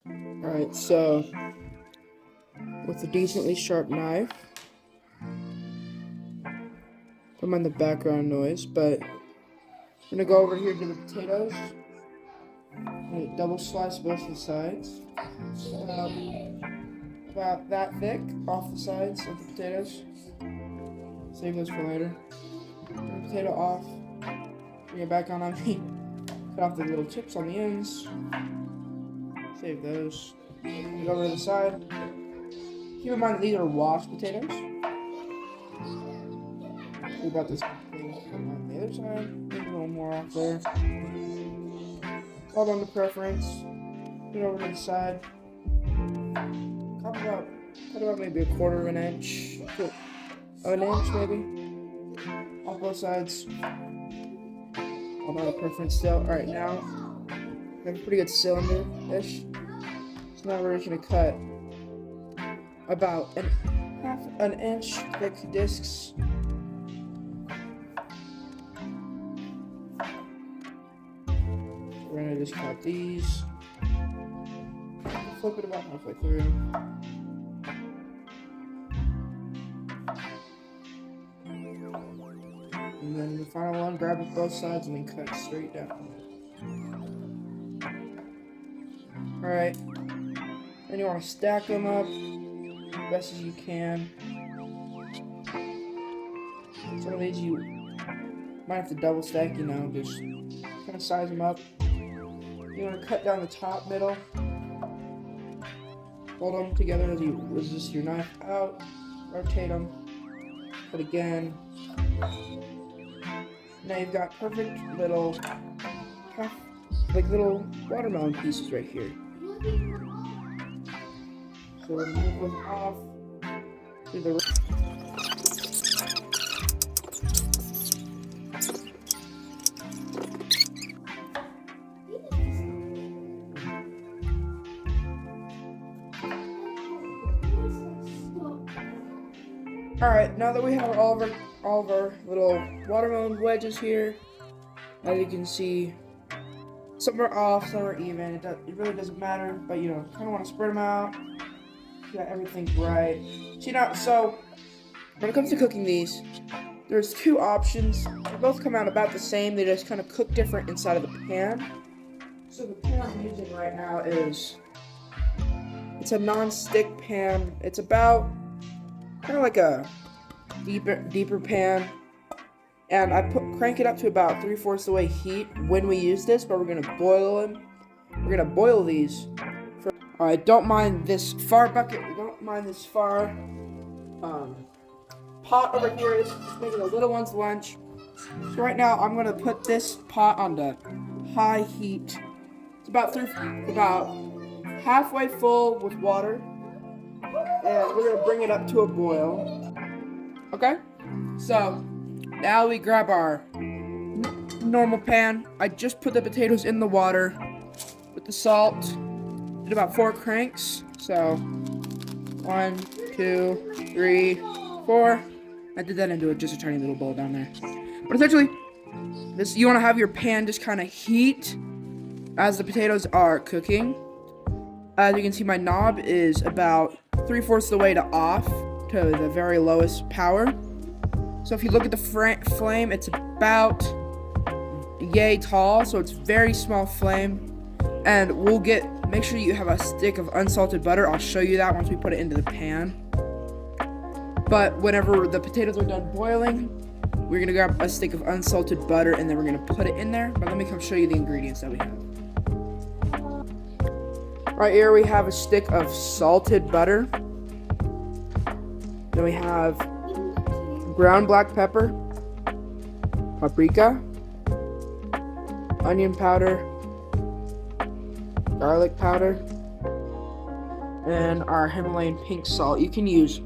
Alright, so with a decently sharp knife, don't mind the background noise, but I'm gonna go over here to the potatoes. I'm gonna double slice both the sides. About that thick off the sides of the potatoes. Save those for later. Turn the potato off. Bring it back on me. Cut off the little chips on the ends. Save those. Go over to the side. Keep in mind that these are washed potatoes. See about this on the other side. Maybe a little more off there. All down to preference. Put it over to the side. Cut about maybe a quarter of an inch. An inch maybe. Off both sides. All down to preference still. Alright, now we have a pretty good cylinder-ish. So now we're just gonna cut about half an inch thick discs. We're gonna just cut these. Flip it about halfway through. And then the final one, grab it both sides and then cut straight down. Alright. Then you want to stack them up as best as you can. Some of these you might have to double stack, just kind of size them up. You want to cut down the top, middle. Hold them together as you resist your knife out. Rotate them. Cut again. Now you've got perfect little little watermelon pieces right here. So we're gonna move them off to the Alright, now that we have all of our little watermelon wedges here, as you can see, some are off, some are even. It really doesn't matter, but kind of want to spread them out. Got everything right. So when it comes to cooking these, there's two options. They both come out about the same. They just kind of cook different inside of the pan. So the pan I'm using right now it's a non-stick pan. It's about kind of like a deeper pan, and I crank it up to about 3/4 the way heat when we use this, but we're gonna boil them. We're gonna boil these. Alright, don't mind this far bucket. Don't mind this far pot over here. It's making the little one's lunch. So right now I'm gonna put this pot on the high heat. It's about halfway full with water. And we're gonna bring it up to a boil. Okay? So now we grab our normal pan. I just put the potatoes in the water with the salt. Did about 4 cranks. So 1, 2, 3, 4. I did that into just a tiny little bowl down there. But essentially, you want to have your pan just kind of heat as the potatoes are cooking. As you can see, my knob is about 3/4 the way to off to the very lowest power. So if you look at the flame, it's about yay tall, so it's very small flame. And make sure you have a stick of unsalted butter. I'll show you that once we put it into the pan. But whenever the potatoes are done boiling, we're gonna grab a stick of unsalted butter and then we're gonna put it in there. But let me come show you the ingredients that we have. Right here we have a stick of salted butter. Then we have ground black pepper, paprika, onion powder, garlic powder, and our Himalayan pink salt. You can use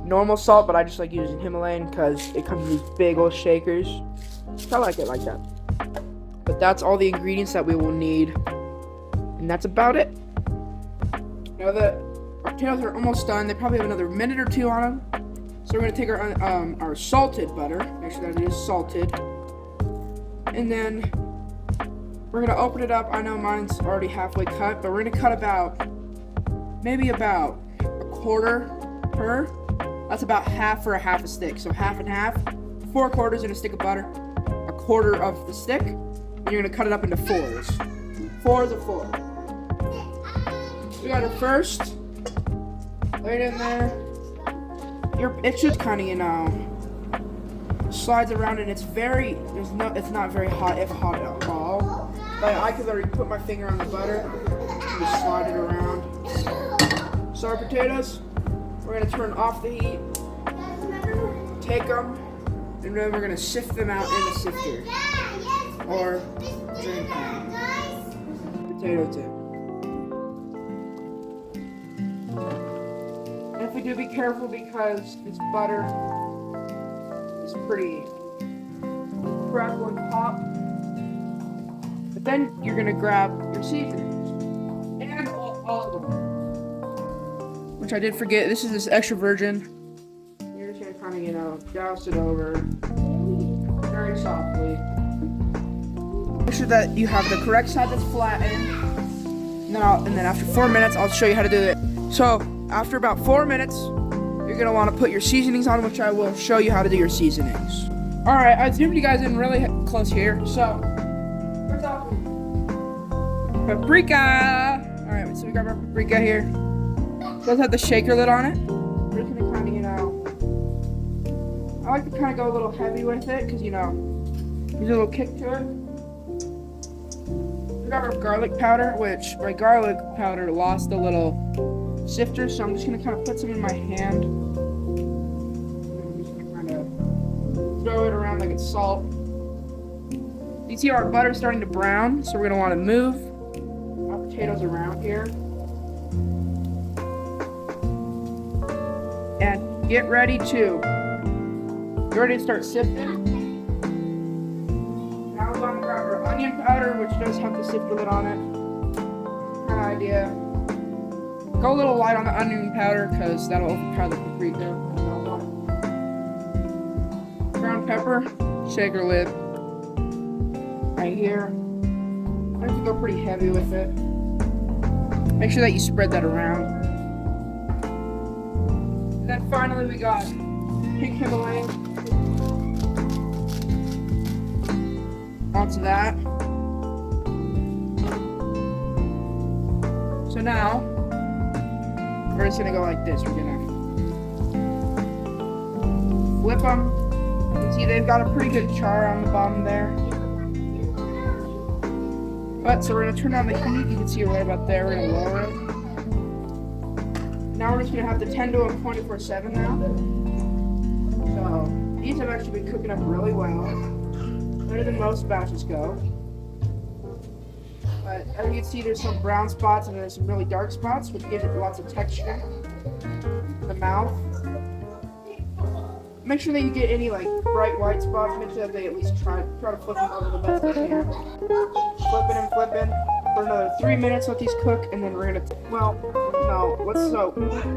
normal salt, but I just like using Himalayan because it comes in these big old shakers. I like it like that. But that's all the ingredients that we will need, and that's about it. Now that our potatoes are almost done, they probably have another minute or two on them. So we're going to take our salted butter, make sure that it is salted, and then We're gonna open it up. I know mine's already halfway cut, but we're gonna cut maybe about a quarter per. That's about half for a half a stick. So half and half, 4 quarters in a stick of butter, a quarter of the stick, and you're gonna cut it up into 4s. 4s of 4. We got our first. Lay it in there. It should kind of, slides around, and it's not very hot, if hot at all. But I could already put my finger on the butter and just slide it around. So our potatoes, we're gonna turn off the heat, take them, and then we're gonna sift them out in the sifter or drain pan. Potato tip. And if we do, be careful because this butter is pretty crackle and pop. But then you're gonna grab your seasonings and all of them, which I did forget. This is extra virgin. You're just gonna kind of, douse it over very softly. Make sure that you have the correct side that's flattened. Now, and then after 4 minutes, I'll show you how to do it. So after about 4 minutes, you're gonna want to put your seasonings on, which I will show you how to do your seasonings. All right, I zoomed you guys in really close here. So first off, paprika. All right, so we got our paprika here. It does have the shaker lid on it. We're just gonna kind of, I like to kind of go a little heavy with it because there's a little kick to it. We got our garlic powder, which my garlic powder lost a little sifter, so I'm just gonna kind of put some in my hand. I'm just gonna kind of throw it around like it's salt. You see our butter starting to brown, so we're gonna want to move our potatoes around here. And get ready to start sifting. Now we're gonna grab our onion powder, which does have the sifter lid on it. Kind of idea. Go a little light on the onion powder because that'll overpower the paprika. Ground pepper, shaker lid. Right here. I have to go pretty heavy with it. Make sure that you spread that around. And then finally we got pink Himalayan. Onto that. So now we're just gonna go like this. We're gonna flip them. You can see they've got a pretty good char on the bottom there. But so we're gonna turn on the heat. You can see it right about there. We're gonna lower it. Now we're just gonna have to tend to them 24/7 now. So these have actually been cooking up really well, better than most batches go. But as you can see, there's some brown spots and there's some really dark spots, which gives it lots of texture in the mouth. Make sure that you get any bright white spots. Make sure that they at least try to flip them over the best they can. Flipping and flipping for another 3 minutes. Let these cook, and then we're gonna.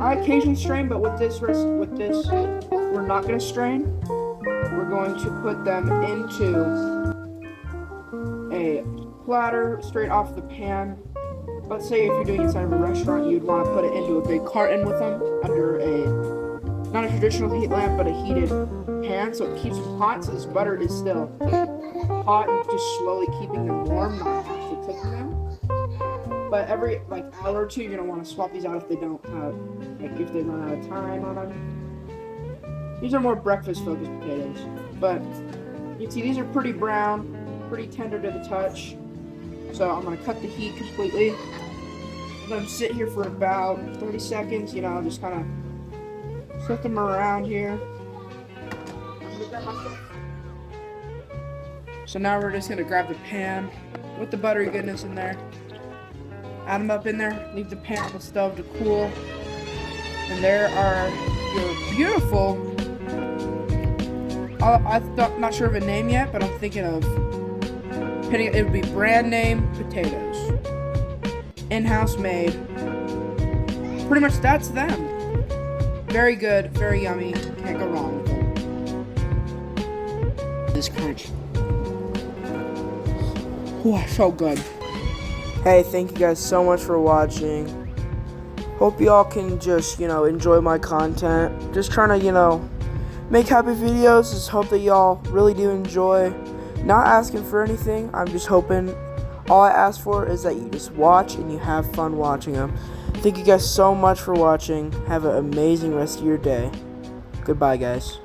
I occasionally strain, but with this, we're not gonna strain. We're going to put them into a platter straight off the pan. Let's say if you're doing it inside of a restaurant, you'd want to put it into a big carton with them under not a traditional heat lamp, but a heated pan, so it keeps them hot. So this butter is still hot and just slowly keeping them warm, not actually cooking them. But every hour or two, you're gonna want to swap these out if they don't have, if they run out of time on them. These are more breakfast-focused potatoes, but you can see these are pretty brown, pretty tender to the touch. So I'm gonna cut the heat completely. Let them sit here for about 30 seconds. Just kind of flip them around here. So now we're just gonna grab the pan with the buttery goodness in there. Add them up in there. Leave the pan on the stove to cool. And there are your beautiful. I'm not sure of a name yet, but I'm thinking of. It would be brand name potatoes. In-house made. Pretty much that's them. Very good, very yummy. Can't go wrong with them. This crunch. Whew, so good. Hey, thank you guys so much for watching. Hope y'all can just, enjoy my content. Just trying to, make happy videos. Just hope that y'all really do enjoy. Not asking for anything. I'm just hoping. All I ask for is that you just watch and you have fun watching them. Thank you guys so much for watching. Have an amazing rest of your day. Goodbye, guys.